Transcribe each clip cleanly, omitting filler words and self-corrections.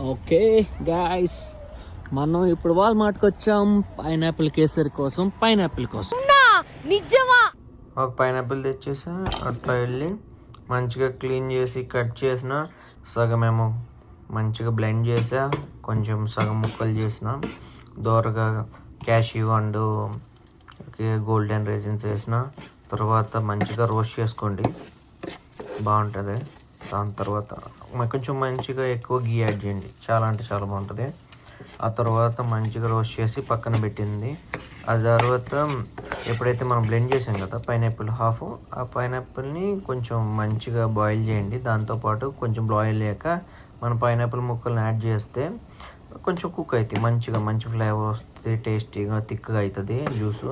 Okay guys, మనం ఇప్పుడు వాల్మార్ట్కి వచ్చాం పైనాపిల్ కేసరి కోసం. నిజమా? ఒక పైనాపిల్ తెచ్చేసా. అట్లా వెళ్ళి మంచిగా క్లీన్ చేసి కట్ చేసిన సగమేమో మంచిగా బ్లెండ్ చేసా, కొంచెం సగం ముక్కలు చేసిన, దోరగా క్యాష్యూ అండ్ గోల్డెన్ రేజిన్స్ వేసిన తర్వాత మంచిగా రోస్ట్ చేసుకోండి, బాగుంటుంది. దాని తర్వాత కొంచెం మంచిగా ఎక్కువ గీ యాడ్ చేయండి, చాలా అంటే చాలా బాగుంటుంది. ఆ తర్వాత మంచిగా రోస్ట్ చేసి పక్కన పెట్టింది. ఆ తర్వాత ఎప్పుడైతే మనం బ్లెండ్ చేసాం కదా పైనాపిల్ హాఫ్, ఆ పైనాపిల్ని కొంచెం మంచిగా బాయిల్ చేయండి. దాంతోపాటు కొంచెం బాయిల్ అయ్యాక మన పైనాపిల్ ముక్కల్ని యాడ్ చేస్తే కొంచెం కుక్ అవుతాయి, మంచి ఫ్లేవర్ వస్తుంది, టేస్టీగా థిక్గా అవుతుంది జ్యూసు.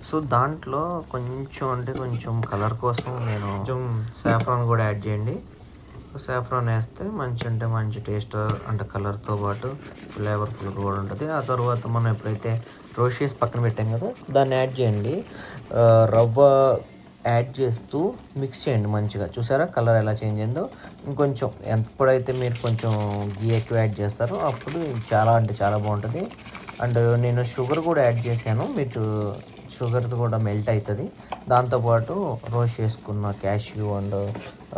సో దాంట్లో కొంచెం కలర్ కోసం నేను కొంచెం సాఫ్రాన్ కూడా యాడ్ చేయండి. సాఫ్రాన్ వేస్తే మంచి టేస్ట్ అంటే కలర్తో పాటు ఫ్లేవర్ఫుల్ కూడా ఉంటుంది. ఆ తర్వాత మనం ఎప్పుడైతే రోస్ట్ చేసి పక్కన పెట్టాం కదా దాన్ని యాడ్ చేయండి. రవ్వ యాడ్ చేస్తూ మిక్స్ చేయండి మంచిగా. చూసారా కలర్ ఎలా చేంజ్ అయిందో? ఇంకొంచెం ఎప్పుడైతే మీరు కొంచెం గీ ఎక్కువ యాడ్ చేస్తారో అప్పుడు చాలా అంటే చాలా బాగుంటుంది. అండ్ నేను షుగర్ కూడా యాడ్ చేశాను, మీరు షుగర్ది కూడా మెల్ట్ అవుతుంది. దాంతోపాటు రోస్ట్ చేసుకున్న క్యాష్యూ అండ్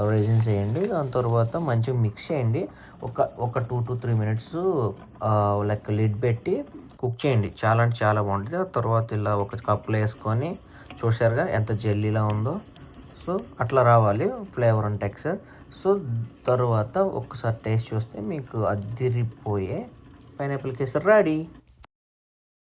రైజిన్స్ వేయండి. దాని తర్వాత మంచిగా మిక్స్ చేయండి. ఒక 2 to 3 minutes లైక్ లిడ్ పెట్టి కుక్ చేయండి, చాలా అంటే చాలా బాగుంటుంది. ఆ తర్వాత ఇలా ఒక కప్పులో వేసుకొని చూసారుగా ఎంత జెల్లీలా ఉందో. సో అట్లా రావాలి ఫ్లేవర్ అండ్ టెక్స్చర్. సో తర్వాత ఒక్కసారి టేస్ట్ చూస్తే మీకు అదిరిపోయే పైనాపిల్ కేసరి రెడీ.